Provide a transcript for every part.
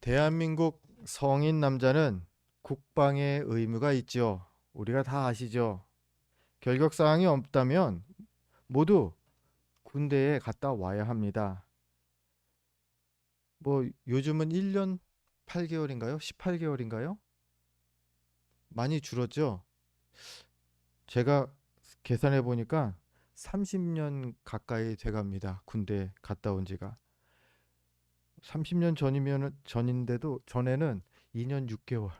대한민국 성인 남자는 국방의 의무가 있죠. 우리가 다 아시죠? 결격 사항이 없다면 모두 군대에 갔다 와야 합니다. 뭐 요즘은 1년 8개월인가요? 18개월인가요? 많이 줄었죠? 제가 계산해 보니까 30년 가까이 돼 갑니다. 군대 갔다 온 지가. 30년 전인데도 전에는 2년 6개월.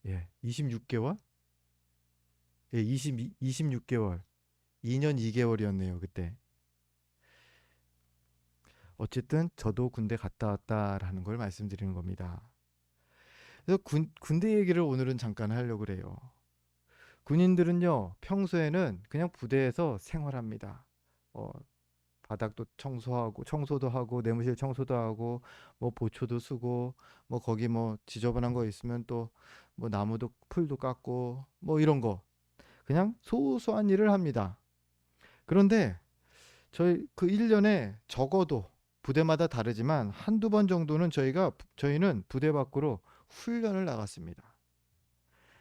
예, 26개월? 예, 26개월. 2년 2개월이었네요, 그때. 어쨌든 저도 군대 갔다 왔다라는 걸 말씀드리는 겁니다. 그래서 군대 얘기를 오늘은 잠깐 하려고 그래요. 군인들은요, 평소에는 그냥 부대에서 생활합니다. 어, 바닥도 청소하고, 청소도 하고, 내무실 청소도 하고, 뭐 보초도 쓰고, 뭐 거기 뭐 지저분한 거 있으면 또 뭐 나무도 풀도 깎고, 뭐 이런 거. 그냥 소소한 일을 합니다. 그런데 저희 그 1년에 적어도 부대마다 다르지만 한두 번 정도는 저희는 부대 밖으로 훈련을 나갔습니다.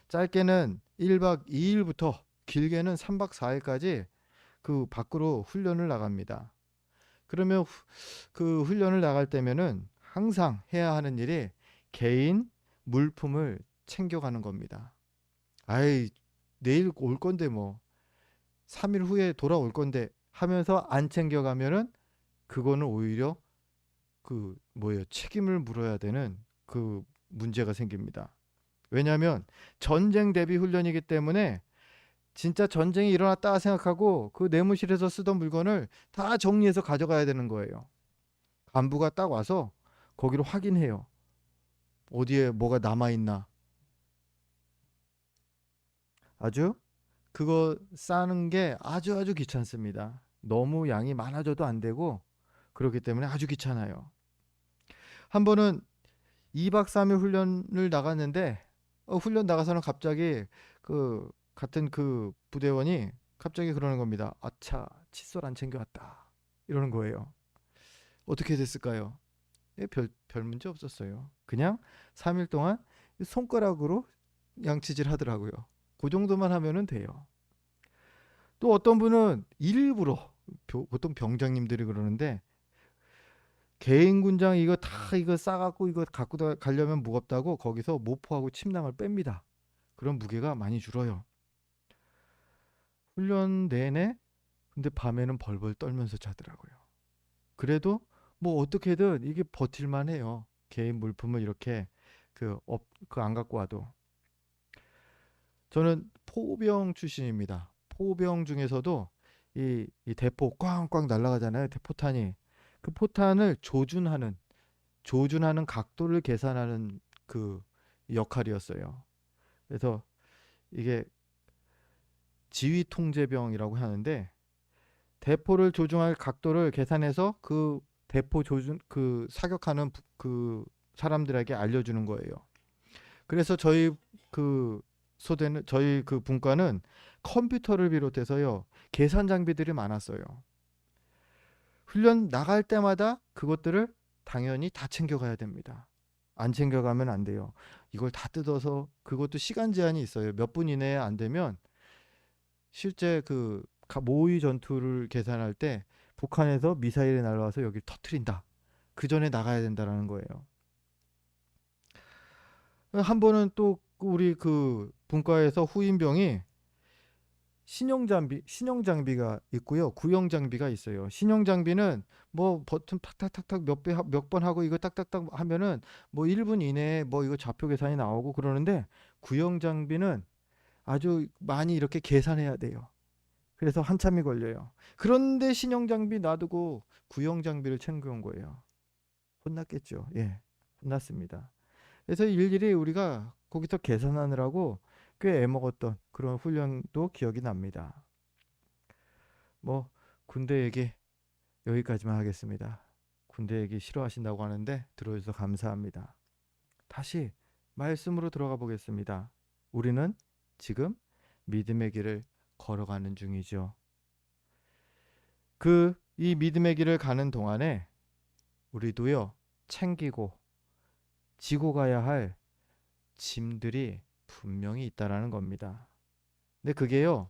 짧게는 1박 2일부터 길게는 3박 4일까지 그 밖으로 훈련을 나갑니다. 그러면 그 훈련을 나갈 때면은 항상 해야 하는 일이 개인 물품을 챙겨가는 겁니다. 아이, 내일 올 건데 뭐 3일 후에 돌아올 건데 하면서 안 챙겨가면은 그거는 오히려 그 뭐예요? 책임을 물어야 되는 그 문제가 생깁니다. 왜냐하면 전쟁 대비 훈련이기 때문에 진짜 전쟁이 일어났다 생각하고 그 내무실에서 쓰던 물건을 다 정리해서 가져가야 되는 거예요. 간부가 딱 와서 거기를 확인해요. 어디에 뭐가 남아 있나. 아주 그거 싸는 게 아주 귀찮습니다. 너무 양이 많아져도 안 되고 그렇기 때문에 아주 귀찮아요. 한 번은 2박 3일 훈련을 나갔는데 훈련 나가서는 갑자기 그 같은 그 부대원이 갑자기 그러는 겁니다. 아차, 칫솔 안 챙겨왔다. 이러는 거예요. 어떻게 됐을까요? 예, 별 문제 없었어요. 그냥 3일 동안 손가락으로 양치질 하더라고요. 그 정도만 하면은 돼요. 또 어떤 분은 일부러 보통 병장님들이 그러는데 개인 군장 이거 다 이거 싸갖고 이거 갖고 가려면 무겁다고 거기서 모포하고 침낭을 뺍니다. 그럼 무게가 많이 줄어요. 훈련 내내 근데 밤에는 벌벌 떨면서 자더라고요. 그래도 뭐 어떻게든 이게 버틸만 해요. 개인 물품을 이렇게 그 안 갖고 와도. 저는 포병 출신입니다. 포병 중에서도 이 대포 꽝꽝 날아가잖아요. 대포탄이. 그 포탄을 조준하는 각도를 계산하는 그 역할이었어요. 그래서 이게 지휘통제병이라고 하는데 대포를 조종할 각도를 계산해서 그 대포 조준 그 사격하는 그 사람들에게 알려주는 거예요. 그래서 그 저희 그 분과는 컴퓨터를 비롯해서요 계산 장비들이 많았어요. 훈련 나갈 때마다 그것들을 당연히 다 챙겨가야 됩니다. 안 챙겨가면 안 돼요. 이걸 다 뜯어서 그것도 시간 제한이 있어요. 몇 분 이내에 안 되면 실제 그 모의 전투를 계산할 때 북한에서 미사일이 날아와서 여기를 터트린다. 그 전에 나가야 된다라는 거예요. 한 번은 또 우리 그 분과에서 후임병이 신형 장비가 있고요. 구형 장비가 있어요. 신형 장비는 뭐 버튼 탁탁탁탁 몇 번 하고 이거 딱딱딱 하면은 뭐 1분 이내에 뭐 이거 좌표 계산이 나오고 그러는데 구형 장비는 아주 많이 이렇게 계산해야 돼요. 그래서 한참이 걸려요. 그런데 신형 장비 놔두고 구형 장비를 챙겨온 거예요. 혼났겠죠. 예. 혼났습니다. 그래서 일일이 우리가 거기서 계산하느라고 꽤 애먹었던 그런 훈련도 기억이 납니다. 뭐 군대 얘기 여기까지만 하겠습니다. 군대 얘기 싫어하신다고 하는데 들어주셔서 감사합니다. 다시 말씀으로 들어가 보겠습니다. 우리는 지금 믿음의 길을 걸어가는 중이죠. 이 믿음의 길을 가는 동안에 우리도요 챙기고 지고 가야 할 짐들이 분명히 있다라는 겁니다. 근데 그게요,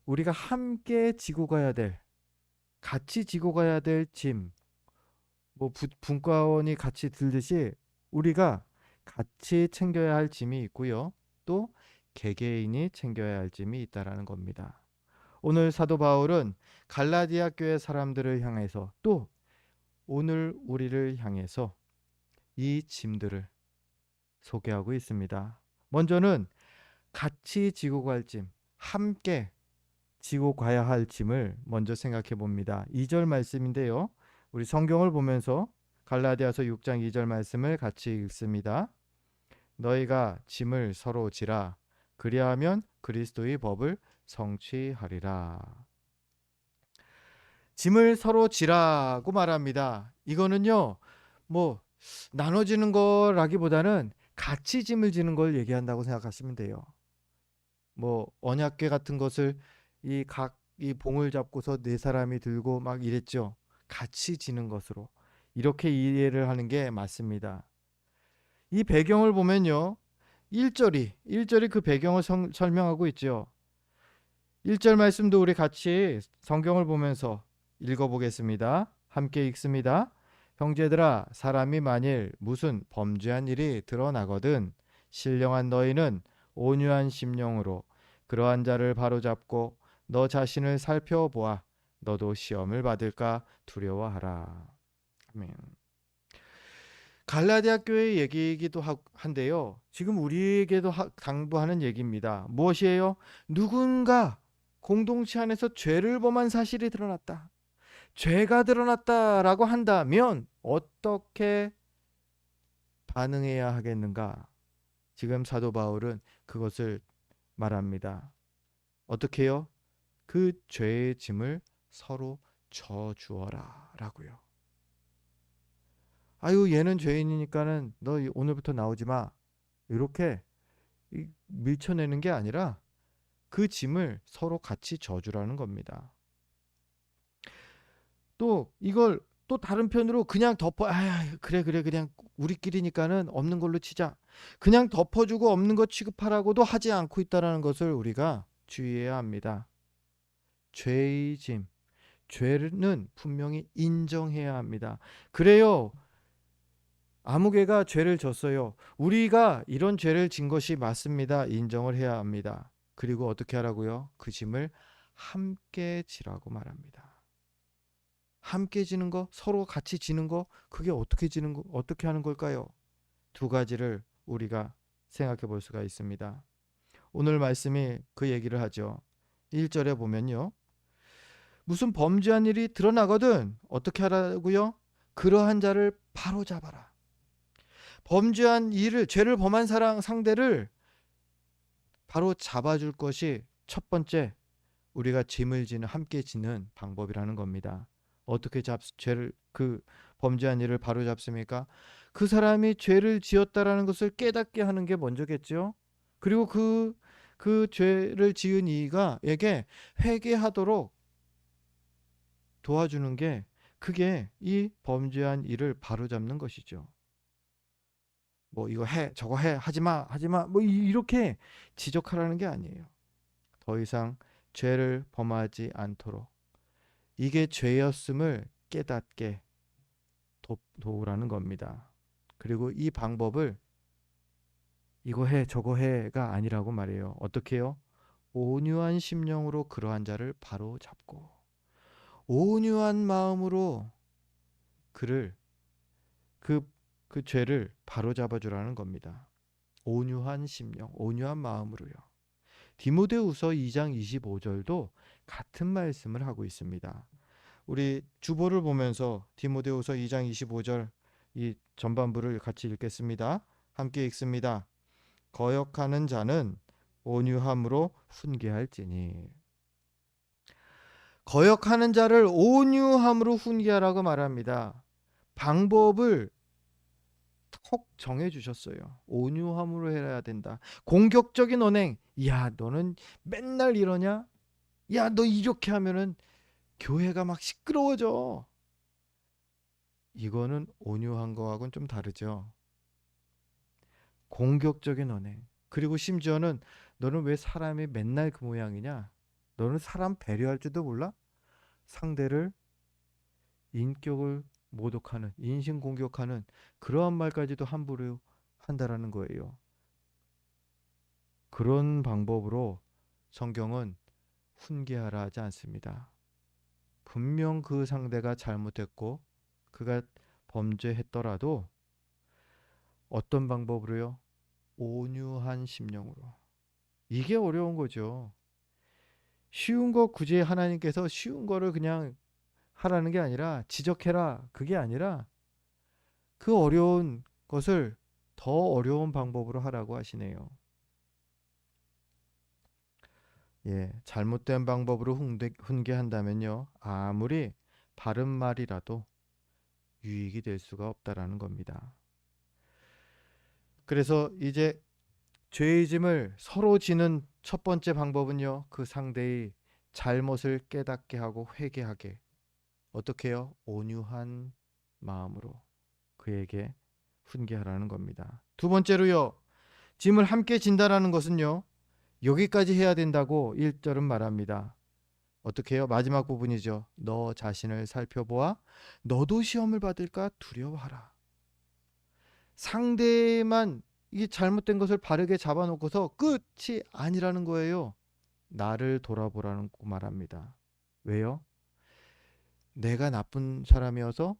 우리가 함께 지고 가야 될, 같이 지고 가야 될 짐, 뭐 분과원이 같이 들듯이 우리가 같이 챙겨야 할 짐이 있고요. 또 개개인이 챙겨야 할 짐이 있다라는 겁니다. 오늘 사도 바울은 갈라디아 교회 사람들을 향해서 또 오늘 우리를 향해서 이 짐들을 소개하고 있습니다. 먼저는 같이 지고 갈 짐, 함께 지고 가야 할 짐을 먼저 생각해 봅니다. 2절 말씀인데요. 우리 성경을 보면서 갈라디아서 6장 2절 말씀을 같이 읽습니다. 너희가 짐을 서로 지라. 그리하면 그리스도의 법을 성취하리라. 짐을 서로 지라고 말합니다. 이거는요, 뭐 나눠지는 거라기보다는 같이 짐을 지는 걸 얘기한다고 생각하시면 돼요. 뭐 언약궤 같은 것을 이 봉을 잡고서 네 사람이 들고 막 이랬죠. 같이 지는 것으로 이렇게 이해를 하는 게 맞습니다. 이 배경을 보면요, 1절이 그 배경을 설명하고 있죠. 1절 말씀도 우리 같이 성경을 보면서 읽어보겠습니다. 함께 읽습니다. 형제들아, 사람이 만일 무슨 범죄한 일이 드러나거든 신령한 너희는 온유한 심령으로 그러한 자를 바로잡고 너 자신을 살펴보아. 너도 시험을 받을까 두려워하라. 아멘. 갈라디아 교회의 얘기이기도 한데요, 지금 우리에게도 당부하는 얘기입니다. 무엇이에요? 누군가 공동체 안에서 죄를 범한 사실이 드러났다, 죄가 드러났다라고 한다면 어떻게 반응해야 하겠는가? 지금 사도 바울은 그것을 말합니다. 어떻게 해요? 그 죄의 짐을 서로 져주어라 라고요. 아유, 얘는 죄인이니까는 너 오늘부터 나오지 마, 이렇게 밀쳐내는 게 아니라 그 짐을 서로 같이 져주라는 겁니다. 또 이걸 또 다른 편으로 그냥 그래 그냥 우리끼리니까는 없는 걸로 치자, 그냥 덮어주고 없는 거 취급하라고도 하지 않고 있다는 것을 우리가 주의해야 합니다. 죄의 짐, 죄는 분명히 인정해야 합니다. 그래요, 아무개가 죄를 졌어요. 우리가 이런 죄를 진 것이 맞습니다. 인정을 해야 합니다. 그리고 어떻게 하라고요? 그 짐을 함께 지라고 말합니다. 함께 지는 거, 서로 같이 지는 거, 그게 어떻게 하는 걸까요? 두 가지를 우리가 생각해 볼 수가 있습니다. 오늘 말씀이 그 얘기를 하죠. 1절에 보면요, 무슨 범죄한 일이 드러나거든 어떻게 하라고요? 그러한 자를 바로 잡아라. 범죄한 일을, 죄를 범한 상대를 바로 잡아줄 것이 첫 번째, 우리가 짐을 지는, 함께 지는 방법이라는 겁니다. 어떻게 그 범죄한 일을 바로 잡습니까? 그 사람이 죄를 지었다라는 것을 깨닫게 하는 게 먼저겠죠. 그리고 그 죄를 지은 이에게 회개하도록 도와주는 게, 그게 이 범죄한 일을 바로 잡는 것이죠. 뭐 이거 해, 저거 해, 하지 마, 뭐 이렇게 지적하라는 게 아니에요. 더 이상 죄를 범하지 않도록, 이게 죄였음을 깨닫게 도우라는 겁니다. 그리고 이 방법을 이거 해, 저거 해가 아니라고 말해요. 어떻게 해요? 온유한 심령으로 그러한 자를 바로 잡고, 온유한 마음으로 그를 그 죄를 바로 잡아주라는 겁니다. 온유한 심령, 온유한 마음으로요. 디모데후서 2장 25절도 같은 말씀을 하고 있습니다. 우리 주보를 보면서 디모데후서 2장 25절 이 전반부를 같이 읽겠습니다. 함께 읽습니다. 거역하는 자는 온유함으로 훈계할지니. 거역하는 자를 온유함으로 훈계하라고 말합니다. 방법을 톡 정해 주셨어요. 온유함으로 해야 된다. 공격적인 언행, 야 너는 맨날 이러냐? 야 너 이렇게 하면은 교회가 막 시끄러워져. 이거는 온유한 거하고는 좀 다르죠. 공격적인 언행. 그리고 심지어는 너는 왜 사람이 맨날 그 모양이냐? 너는 사람 배려할 줄도 몰라? 상대를 인격을 모독하는, 인신 공격하는 그러한 말까지도 함부로 한다라는 거예요. 그런 방법으로 성경은 훈계하라 하지 않습니다. 분명 그 상대가 잘못했고 그가 범죄했더라도 어떤 방법으로요? 온유한 심령으로. 이게 어려운 거죠. 쉬운 거 굳이 하나님께서 쉬운 거를 그냥 하라는 게 아니라 지적해라. 그게 아니라 그 어려운 것을 더 어려운 방법으로 하라고 하시네요. 예, 잘못된 방법으로 훈계한다면요. 아무리 바른 말이라도 유익이 될 수가 없다라는 겁니다. 그래서 이제 죄의 짐을 서로 지는 첫 번째 방법은요. 그 상대의 잘못을 깨닫게 하고 회개하게. 어떻게 해요? 온유한 마음으로 그에게 훈계하라는 겁니다. 두 번째로요. 짐을 함께 진다라는 것은요. 여기까지 해야 된다고 1절은 말합니다. 어떻게 해요? 마지막 부분이죠. 너 자신을 살펴보아 너도 시험을 받을까 두려워하라. 상대만 이 잘못된 것을 바르게 잡아놓고서 끝이 아니라는 거예요. 나를 돌아보라는 말합니다. 왜요? 내가 나쁜 사람이어서?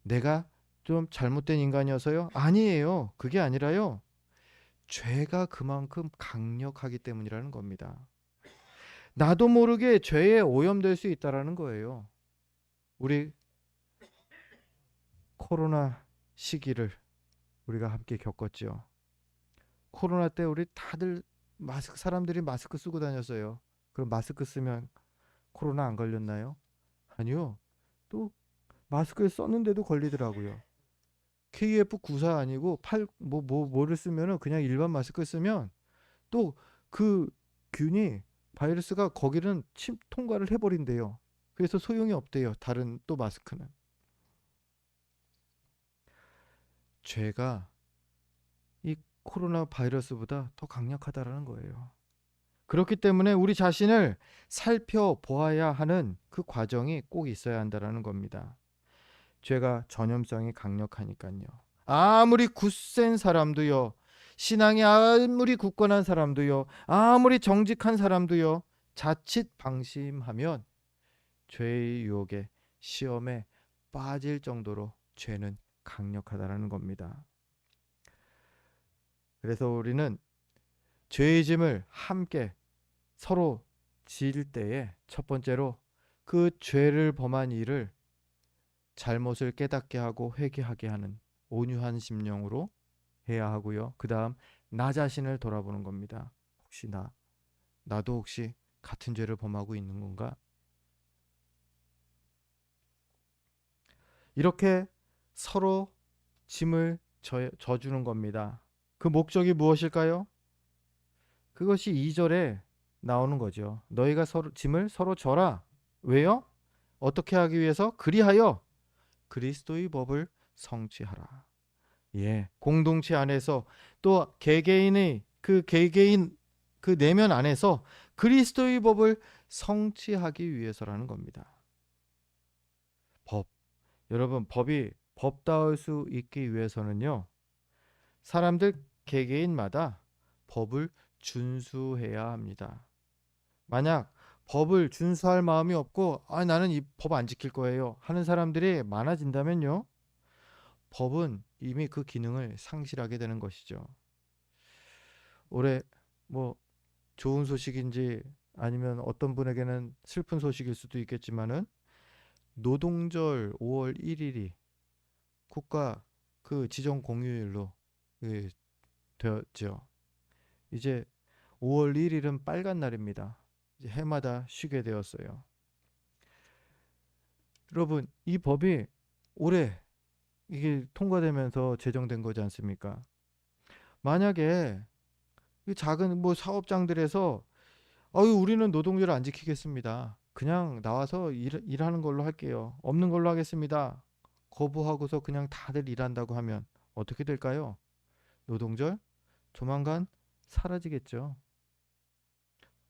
내가 좀 잘못된 인간이어서요? 아니에요. 그게 아니라요. 죄가 그만큼 강력하기 때문이라는 겁니다. 나도 모르게 죄에 오염될 수 있다라는 거예요. 우리 코로나 시기를 우리가 함께 겪었죠. 코로나 때 우리 다들 사람들이 마스크 쓰고 다녔어요. 그럼 마스크 쓰면 코로나 안 걸렸나요? 아니요. 또 마스크를 썼는데도 걸리더라고요. KF94 아니고 뭐를 쓰면은 그냥 일반 마스크 쓰면 또 그 균이 바이러스가 거기는 통과를 해버린대요. 그래서 소용이 없대요. 다른 또 마스크는. 죄가 이 코로나 바이러스보다 더 강력하다라는 거예요. 그렇기 때문에 우리 자신을 살펴보아야 하는 그 과정이 꼭 있어야 한다라는 겁니다. 죄가 전염성이 강력하니까요. 아무리 굳센 사람도요. 신앙이 아무리 굳건한 사람도요. 아무리 정직한 사람도요. 자칫 방심하면 죄의 유혹에 시험에 빠질 정도로 죄는 강력하다라는 겁니다. 그래서 우리는 죄의 짐을 함께 서로 질 때에 첫 번째로 그 죄를 범한 일을 잘못을 깨닫게 하고 회개하게 하는 온유한 심령으로 해야 하고요. 그 다음 나 자신을 돌아보는 겁니다. 혹시 나도 혹시 같은 죄를 범하고 있는 건가? 이렇게 서로 짐을 져주는 겁니다. 그 목적이 무엇일까요? 그것이 2절에 나오는 거죠. 너희가 짐을 서로 져라. 왜요? 어떻게 하기 위해서? 그리하여 그리스도의 법을 성취하라. 예, 공동체 안에서 또 개개인의 그 개개인 그 내면 안에서 그리스도의 법을 성취하기 위해서라는 겁니다. 법. 여러분, 법이 법다울 수 있기 위해서는요. 사람들 개개인마다 법을 준수해야 합니다. 만약 법을 준수할 마음이 없고 나는 이 법 안 지킬 거예요 하는 사람들이 많아진다면요. 법은 이미 그 기능을 상실하게 되는 것이죠. 올해 뭐 좋은 소식인지 아니면 어떤 분에게는 슬픈 소식일 수도 있겠지만은 노동절 5월 1일이 국가 그 지정 공휴일로 되었죠. 이제 5월 1일은 빨간 날입니다. 이제 해마다 쉬게 되었어요. 여러분, 이 법이 올해 이게 통과되면서 제정된 거지 않습니까? 만약에 이 작은 뭐 사업장들에서 우리는 노동절 안 지키겠습니다. 그냥 나와서 일하는 걸로 할게요. 없는 걸로 하겠습니다. 거부하고서 그냥 다들 일한다고 하면 어떻게 될까요? 노동절 조만간 사라지겠죠.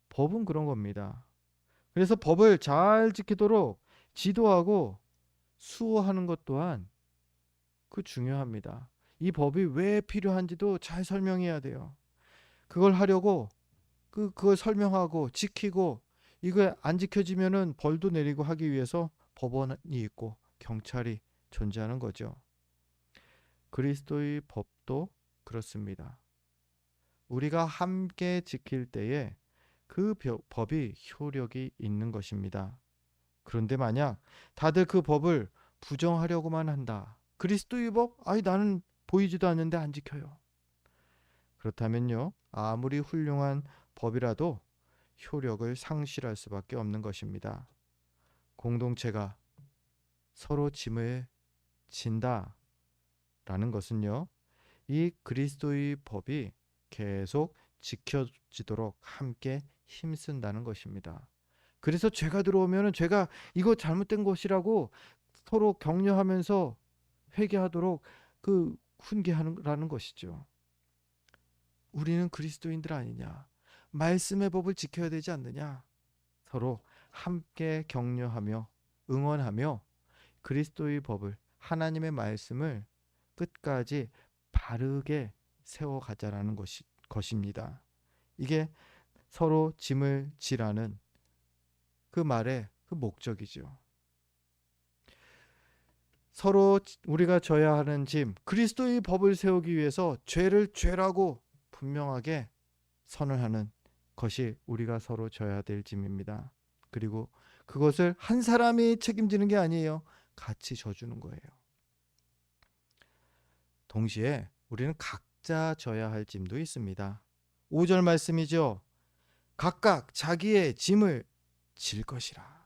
법은 그런 겁니다. 그래서 법을 잘 지키도록 지도하고 수호하는 것 또한 그 중요합니다. 이 법이 왜 필요한지도 잘 설명해야 돼요. 그걸 하려고 그걸 설명하고 지키고 이거 안 지켜지면은 벌도 내리고 하기 위해서 법원이 있고 경찰이 존재하는 거죠. 그리스도의 법도 그렇습니다. 우리가 함께 지킬 때에 그 법이 효력이 있는 것입니다. 그런데 만약 다들 그 법을 부정하려고만 한다. 그리스도의 법? 아니 나는 보이지도 않는데 안 지켜요. 그렇다면요. 아무리 훌륭한 법이라도 효력을 상실할 수밖에 없는 것입니다. 공동체가 서로 짐을 진다라는 것은요. 이 그리스도의 법이 계속 지켜지도록 함께 힘쓴다는 것입니다. 그래서 죄가 들어오면은 죄가 이거 잘못된 것이라고 서로 격려하면서 회개하도록 그 훈계하라는 것이죠. 우리는 그리스도인들 아니냐? 말씀의 법을 지켜야 되지 않느냐? 서로 함께 격려하며 응원하며 그리스도의 법을 하나님의 말씀을 끝까지 바르게 세워가자라는 것입니다. 이게 서로 짐을 지라는 그 말의 그 목적이죠. 서로 우리가 져야 하는 짐, 그리스도의 법을 세우기 위해서 죄를 죄라고 분명하게 선언하는 것이 우리가 서로 져야 될 짐입니다. 그리고 그것을 한 사람이 책임지는 게 아니에요. 같이 져주는 거예요. 동시에 우리는 각자 져야 할 짐도 있습니다. 5절 말씀이죠. 각각 자기의 짐을 질 것이라.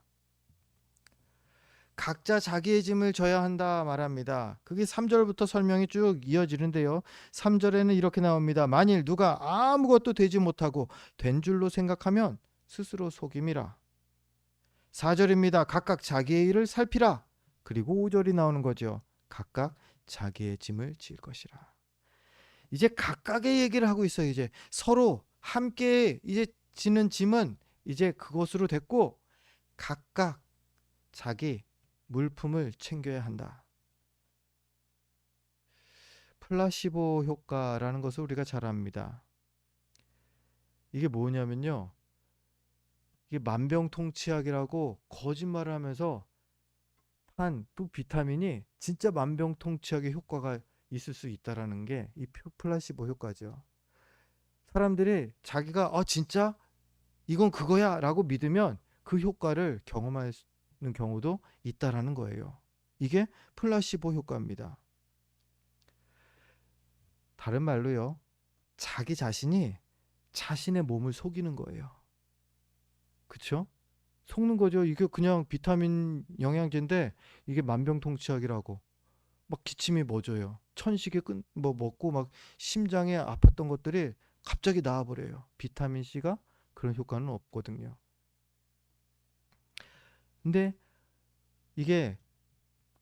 각자 자기의 짐을 져야 한다 말합니다. 그게 3절부터 설명이 쭉 이어지는데요. 3절에는 이렇게 나옵니다. 만일 누가 아무것도 되지 못하고 된 줄로 생각하면 스스로 속임이라. 4절입니다. 각각 자기의 일을 살피라. 그리고 5절이 나오는 거죠. 각각 자기의 짐을 질 것이라. 이제 각각의 얘기를 하고 있어요. 이제 서로 함께 이제 지는 짐은 이제 그것으로 됐고 각각 자기 물품을 챙겨야 한다. 플라시보 효과라는 것을 우리가 잘 압니다. 이게 뭐냐면요. 이게 만병통치약이라고 거짓말을 하면서 한 또 비타민이 진짜 만병통치약의 효과가 있을 수 있다라는 게 이 플라시보 효과죠. 사람들이 자기가 진짜 이건 그거야 라고 믿으면 그 효과를 경험하는 경우도 있다라는 거예요. 이게 플라시보 효과입니다. 다른 말로요. 자기 자신이 자신의 몸을 속이는 거예요. 그쵸? 속는 거죠. 이게 그냥 비타민 영양제인데 이게 만병통치약이라고 막 기침이 멎어요. 천식에 뭐 먹고 막 심장에 아팠던 것들이 갑자기 나아버려요. 비타민 C가 그런 효과는 없거든요. 근데 이게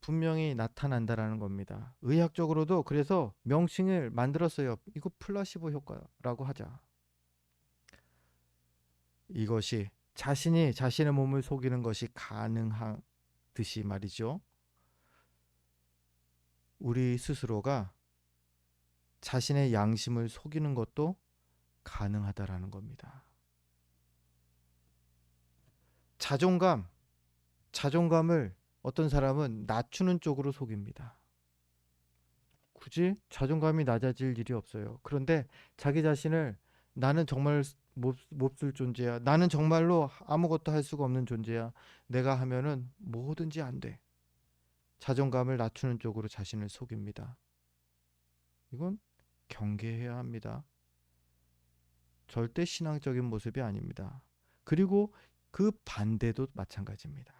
분명히 나타난다라는 겁니다. 의학적으로도 그래서 명칭을 만들었어요. 이거 플라시보 효과라고 하자. 이것이 자신이 자신의 몸을 속이는 것이 가능하듯이 말이죠. 우리 스스로가 자신의 양심을 속이는 것도 가능하다라는 겁니다. 자존감을 어떤 사람은 낮추는 쪽으로 속입니다. 굳이 자존감이 낮아질 일이 없어요. 그런데 자기 자신을 나는 정말 몹쓸 존재야. 나는 정말로 아무것도 할 수가 없는 존재야. 내가 하면은 뭐든지 안 돼. 자존감을 낮추는 쪽으로 자신을 속입니다. 이건 경계해야 합니다. 절대 신앙적인 모습이 아닙니다. 그리고 그 반대도 마찬가지입니다.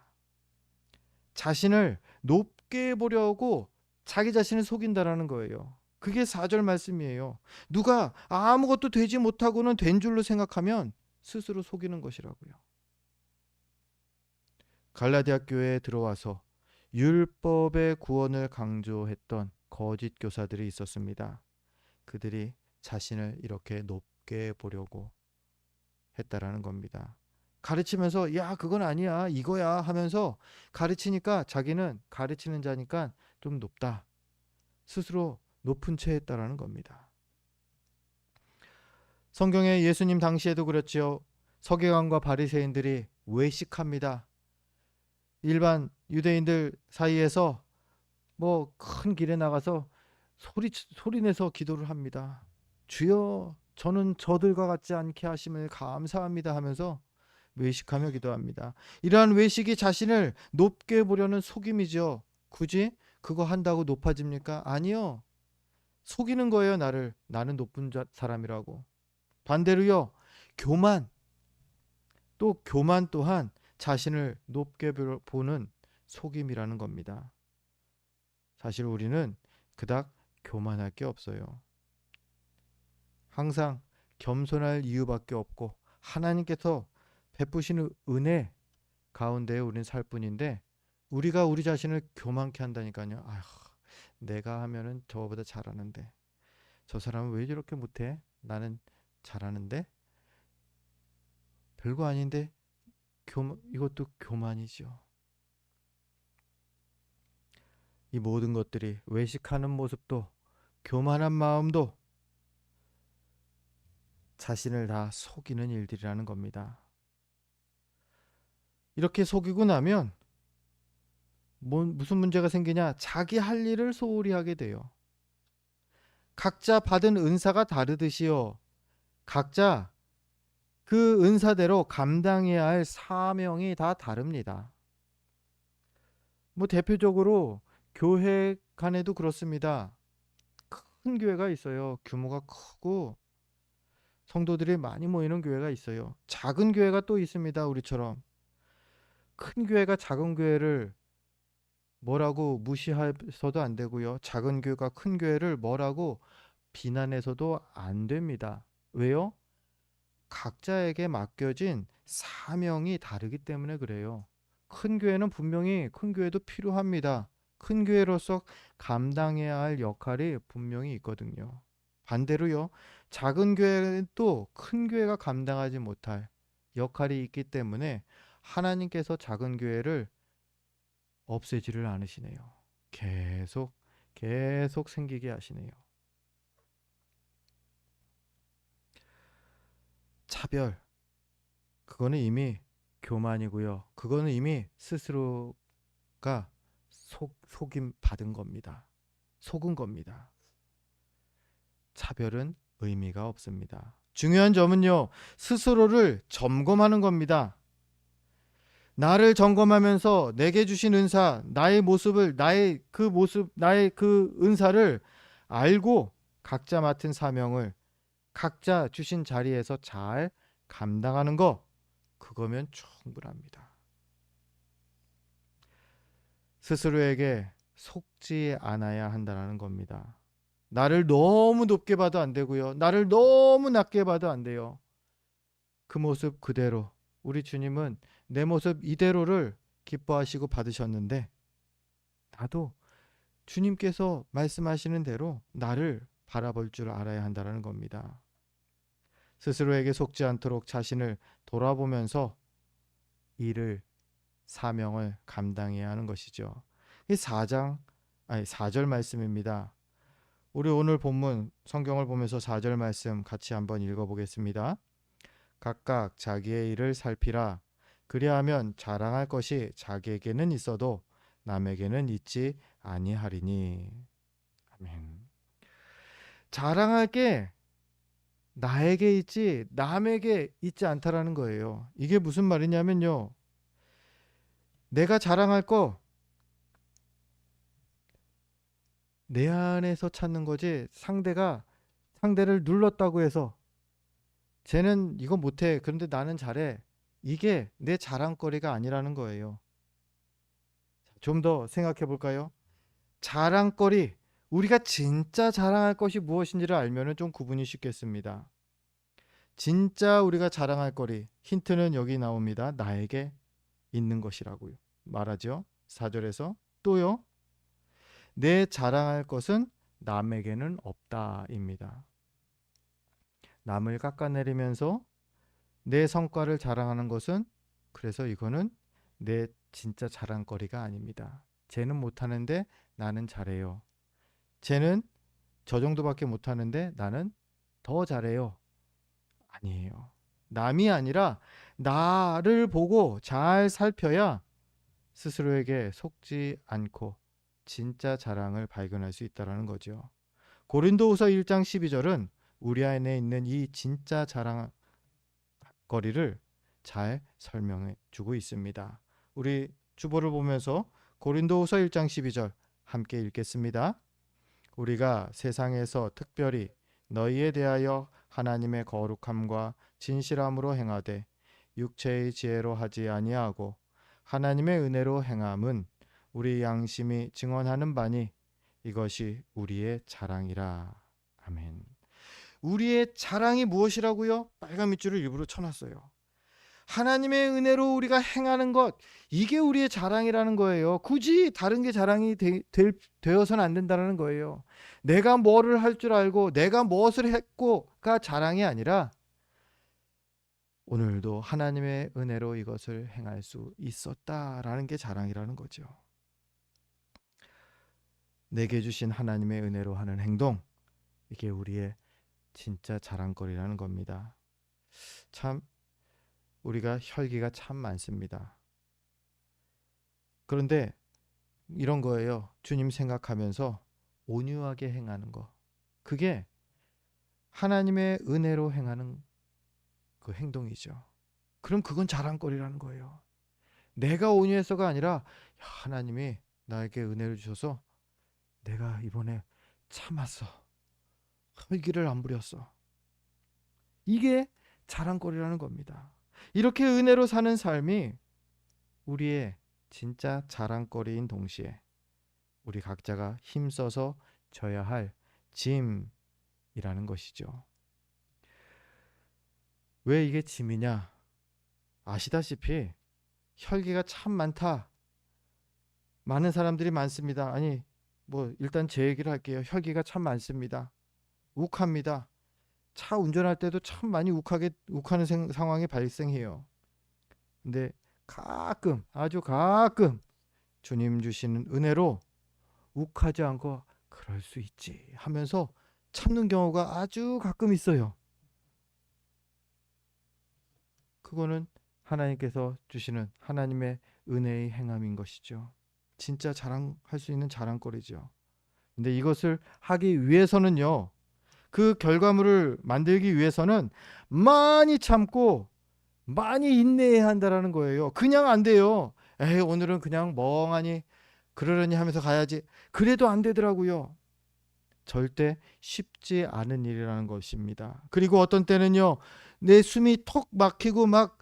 자신을 높게 보려고 자기 자신을 속인다라는 거예요. 그게 4절 말씀이에요. 누가 아무것도 되지 못하고는 된 줄로 생각하면 스스로 속이는 것이라고요. 갈라디아 교회에 들어와서 율법의 구원을 강조했던 거짓 교사들이 있었습니다. 그들이 자신을 이렇게 높게 보려고 했다라는 겁니다. 가르치면서 야 그건 아니야 이거야 하면서 가르치니까 자기는 가르치는 자니까 좀 높다. 스스로 높은 채 했다라는 겁니다. 성경에 예수님 당시에도 그렇지요. 서기관과 바리새인들이 외식합니다. 일반 유대인들 사이에서 뭐 큰 길에 나가서 소리내서 기도를 합니다. 주여 저는 저들과 같지 않게 하심을 감사합니다 하면서 외식하며 기도합니다. 이러한 외식이 자신을 높게 보려는 속임이죠. 굳이 그거 한다고 높아집니까? 아니요. 속이는 거예요, 나를. 나는 높은 사람이라고. 반대로요. 교만. 또 교만 또한 자신을 높게 보는 속임이라는 겁니다. 사실 우리는 그닥 교만할 게 없어요. 항상 겸손할 이유밖에 없고 하나님께서 베푸시는 은혜 가운데 우린 살 뿐인데 우리가 우리 자신을 교만케 한다니까요. 아휴, 내가 하면은 저보다 잘하는데 저 사람은 왜 저렇게 못해? 나는 잘하는데 별거 아닌데 이것도 교만이죠. 이 모든 것들이 외식하는 모습도 교만한 마음도 자신을 다 속이는 일들이라는 겁니다. 이렇게 속이고 나면 무슨 문제가 생기냐? 자기 할 일을 소홀히 하게 돼요. 각자 받은 은사가 다르듯이요. 각자 그 은사대로 감당해야 할 사명이 다 다릅니다. 뭐 대표적으로 교회 간에도 그렇습니다. 큰 교회가 있어요. 규모가 크고 성도들이 많이 모이는 교회가 있어요. 작은 교회가 또 있습니다. 우리처럼. 큰 교회가 작은 교회를 뭐라고 무시해서도 안 되고요. 작은 교회가 큰 교회를 뭐라고 비난해서도 안 됩니다. 왜요? 각자에게 맡겨진 사명이 다르기 때문에 그래요. 큰 교회는 분명히 큰 교회도 필요합니다. 큰 교회로서 감당해야 할 역할이 분명히 있거든요. 반대로요. 작은 교회도 큰 교회가 감당하지 못할 역할이 있기 때문에 하나님께서 작은 교회를 없애지를 않으시네요. 계속 생기게 하시네요. 차별. 그거는 이미 교만이고요. 그거는 이미 스스로가 속임 받은 겁니다. 속은 겁니다. 차별은 의미가 없습니다. 중요한 점은요, 스스로를 점검하는 겁니다. 나를 점검하면서 내게 주신 은사, 나의 모습을, 나의 그 은사를 알고 각자 맡은 사명을 각자 주신 자리에서 잘 감당하는 거, 그거면 충분합니다. 스스로에게 속지 않아야 한다는 겁니다. 나를 너무 높게 봐도 안 되고요. 나를 너무 낮게 봐도 안 돼요. 그 모습 그대로. 우리 주님은 내 모습 이대로를 기뻐하시고 받으셨는데 나도 주님께서 말씀하시는 대로 나를 바라볼 줄 알아야 한다는 겁니다. 스스로에게 속지 않도록 자신을 돌아보면서 일을 사명을 감당해야 하는 것이죠. 이 4절 말씀입니다. 우리 오늘 본문 성경을 보면서 4절 말씀 같이 한번 읽어보겠습니다. 각각 자기의 일을 살피라. 그리하면 자랑할 것이 자기에게는 있어도 남에게는 있지 아니하리니. 아멘. 자랑할 게 나에게 있지 남에게 있지 않다라는 거예요. 이게 무슨 말이냐면요. 내가 자랑할 거 내 안에서 찾는 거지 상대를 눌렀다고 해서 쟤는 이거 못해. 그런데 나는 잘해. 이게 내 자랑거리가 아니라는 거예요. 좀 더 생각해 볼까요? 자랑거리, 우리가 진짜 자랑할 것이 무엇인지를 알면 좀 구분이 쉽겠습니다. 진짜 우리가 자랑할 거리, 힌트는 여기 나옵니다. 나에게 있는 것이라고요. 말하죠. 4절에서 또요. 내 자랑할 것은 남에게는 없다입니다. 남을 깎아내리면서 내 성과를 자랑하는 것은, 그래서 이거는 내 진짜 자랑거리가 아닙니다. 쟤는 못하는데 나는 잘해요. 쟤는 저 정도밖에 못하는데 나는 더 잘해요. 아니에요. 남이 아니라 나를 보고 잘 살펴야 스스로에게 속지 않고 진짜 자랑을 발견할 수 있다는 거죠. 고린도후서 1장 12절은 우리 안에 있는 이 진짜 자랑거리를 잘 설명해 주고 있습니다. 우리 주보를 보면서 고린도후서 1장 12절 함께 읽겠습니다. 우리가 세상에서 특별히 너희에 대하여 하나님의 거룩함과 진실함으로 행하되 육체의 지혜로 하지 아니하고 하나님의 은혜로 행함은 우리 양심이 증언하는 바니 이것이 우리의 자랑이라. 아멘. 우리의 자랑이 무엇이라고요? 빨간 밑줄을 일부러 쳐놨어요. 하나님의 은혜로 우리가 행하는 것, 이게 우리의 자랑이라는 거예요. 굳이 다른 게 자랑이 되어서는 안 된다는 거예요. 내가 뭐를 할 줄 알고 내가 무엇을 했고가 자랑이 아니라 오늘도 하나님의 은혜로 이것을 행할 수 있었다라는 게 자랑이라는 거죠. 내게 주신 하나님의 은혜로 하는 행동, 이게 우리의 진짜 자랑거리라는 겁니다. 참 우리가 혈기가 참 많습니다. 그런데 이런 거예요. 주님 생각하면서 온유하게 행하는 거. 그게 하나님의 은혜로 행하는 그 행동이죠. 그럼 그건 자랑거리라는 거예요. 내가 온유해서가 아니라 하나님이 나에게 은혜를 주셔서 내가 이번에 참았어. 혈기를 안 부렸어. 이게 자랑거리라는 겁니다. 이렇게 은혜로 사는 삶이 우리의 진짜 자랑거리인 동시에 우리 각자가 힘써서 져야 할 짐이라는 것이죠. 왜 이게 짐이냐? 아시다시피 혈기가 참 많다. 많은 사람들이 많습니다. 아니, 일단 제 얘기를 할게요. 혈기가 참 많습니다. 욱합니다. 차 운전할 때도 참 많이 욱하는 상황이 발생해요. 근데 가끔, 아주 가끔 주님 주시는 은혜로 욱하지 않고 그럴 수 있지 하면서 참는 경우가 아주 가끔 있어요. 그거는 하나님께서 주시는 하나님의 은혜의 행함인 것이죠. 진짜 자랑할 수 있는 자랑거리죠. 근데 이것을 하기 위해서는요, 그 결과물을 만들기 위해서는 많이 참고 많이 인내해야 한다는 거예요. 그냥 안 돼요. 에이, 오늘은 그냥 멍하니 그러려니 하면서 가야지. 그래도 안 되더라고요. 절대 쉽지 않은 일이라는 것입니다. 그리고 어떤 때는요, 내 숨이 턱 막히고 막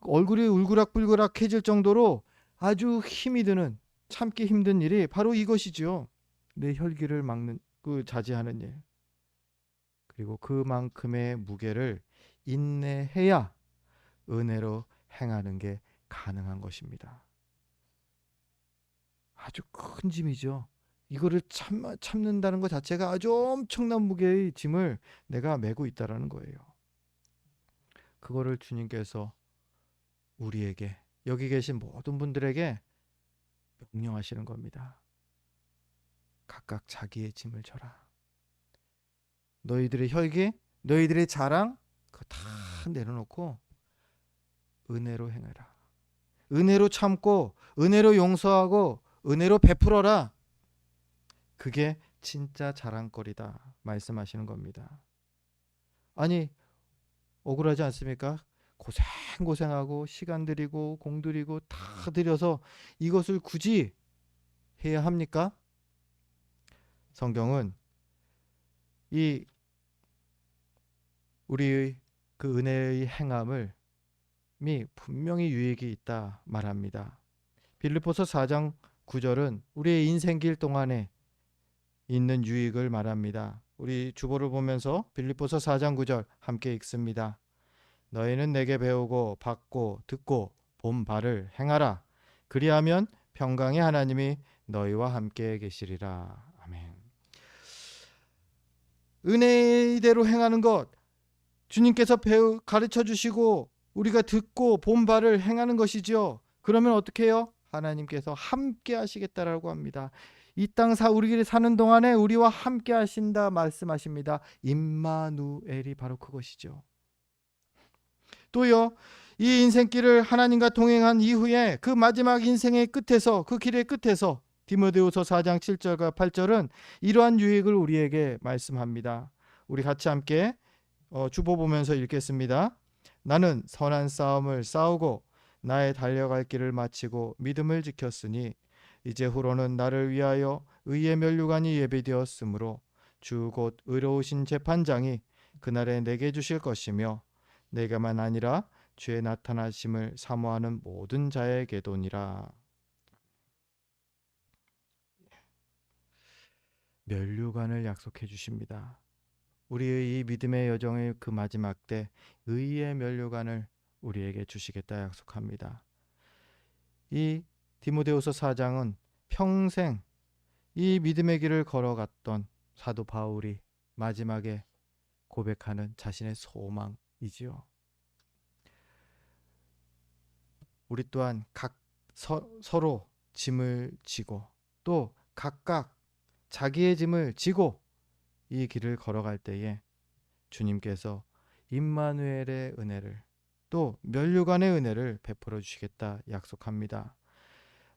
얼굴이 울그락불그락해질 정도로 아주 힘이 드는, 참기 힘든 일이 바로 이것이죠. 내 혈기를 막는, 자제하는 일. 그리고 그만큼의 무게를 인내해야 은혜로 행하는 게 가능한 것입니다. 아주 큰 짐이죠. 이거를 참는다는 것 자체가 아주 엄청난 무게의 짐을 내가 메고 있다라는 거예요. 그거를 주님께서 우리에게, 여기 계신 모든 분들에게 명령하시는 겁니다. 각각 자기의 짐을 져라. 너희들의 혈기, 너희들의 자랑, 그거 다 내려놓고 은혜로 행해라. 은혜로 참고, 은혜로 용서하고, 은혜로 베풀어라. 그게 진짜 자랑거리다 말씀하시는 겁니다. 아니, 억울하지 않습니까? 고생하고 시간 들이고 공 들이고 다 들여서 이것을 굳이 해야 합니까? 성경은 이 우리의 그 은혜의 행함을 분명히 유익이 있다 말합니다. 빌립보서 4장 9절은 우리의 인생길 동안에 있는 유익을 말합니다. 우리 주보를 보면서 빌립보서 4장 9절 함께 읽습니다. 너희는 내게 배우고 받고 듣고 본 바를 행하라. 그리하면 평강의 하나님이 너희와 함께 계시리라. 아멘. 은혜대로 행하는 것, 주님께서 가르쳐 주시고 우리가 듣고 본 바를 행하는 것이죠. 그러면 어떻게 해요? 하나님께서 함께 하시겠다라고 합니다. 이 땅 우리들이 사는 동안에 우리와 함께 하신다 말씀하십니다. 임마누엘이 바로 그것이죠. 또요, 이 인생길을 하나님과 동행한 이후에 그 마지막 인생의 끝에서, 그 길의 끝에서 디모데후서 4장 7절과 8절은 이러한 유익을 우리에게 말씀합니다. 우리 같이 함께 주보 보면서 읽겠습니다. 나는 선한 싸움을 싸우고 나의 달려갈 길을 마치고 믿음을 지켰으니 이제후로는 나를 위하여 의의 면류관이 예비되었으므로 주 곧 의로우신 재판장이 그날에 내게 주실 것이며 내게만 아니라 주의 나타나심을 사모하는 모든 자에게도니라. 면류관을 약속해 주십니다. 우리의 이 믿음의 여정의 그 마지막 때 의의 면류관을 우리에게 주시겠다 약속합니다. 이 디모데후서 4장은 평생 이 믿음의 길을 걸어갔던 사도 바울이 마지막에 고백하는 자신의 소망이지요. 우리 또한 서로 짐을 지고 또 각각 자기의 짐을 지고 이 길을 걸어갈 때에 주님께서 임마누엘의 은혜를 또 면류관의 은혜를 베풀어 주시겠다 약속합니다.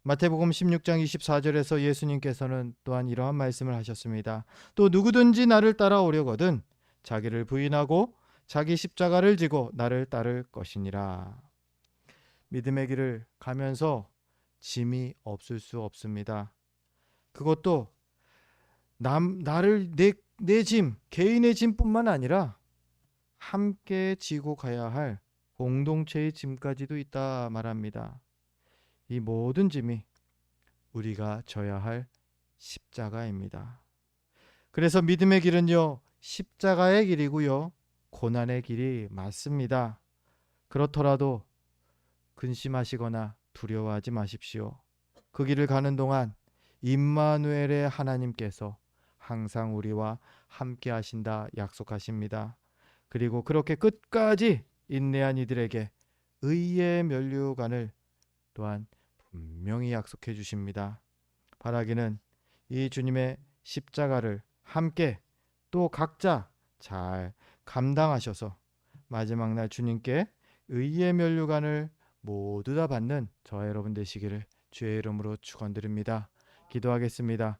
마태복음 16장 24절에서 예수님께서는 또한 이러한 말씀을 하셨습니다. 또 누구든지 나를 따라오려거든 자기를 부인하고 자기 십자가를 지고 나를 따를 것이니라. 믿음의 길을 가면서 짐이 없을 수 없습니다. 그것도 나를 내 짐, 개인의 짐뿐만 아니라 함께 지고 가야 할 공동체의 짐까지도 있다 말합니다. 이 모든 짐이 우리가 져야 할 십자가입니다. 그래서 믿음의 길은요, 십자가의 길이고요, 고난의 길이 맞습니다. 그렇더라도 근심하시거나 두려워하지 마십시오. 그 길을 가는 동안 임마누엘의 하나님께서 항상 우리와 함께 하신다 약속하십니다. 그리고 그렇게 끝까지 인내한 이들에게 의의 면류관을 또한 분명히 약속해 주십니다. 바라기는 이 주님의 십자가를 함께 또 각자 잘 감당하셔서 마지막 날 주님께 의의 면류관을 모두 다 받는 저와 여러분 되시기를 주의 이름으로 축원드립니다. 기도하겠습니다.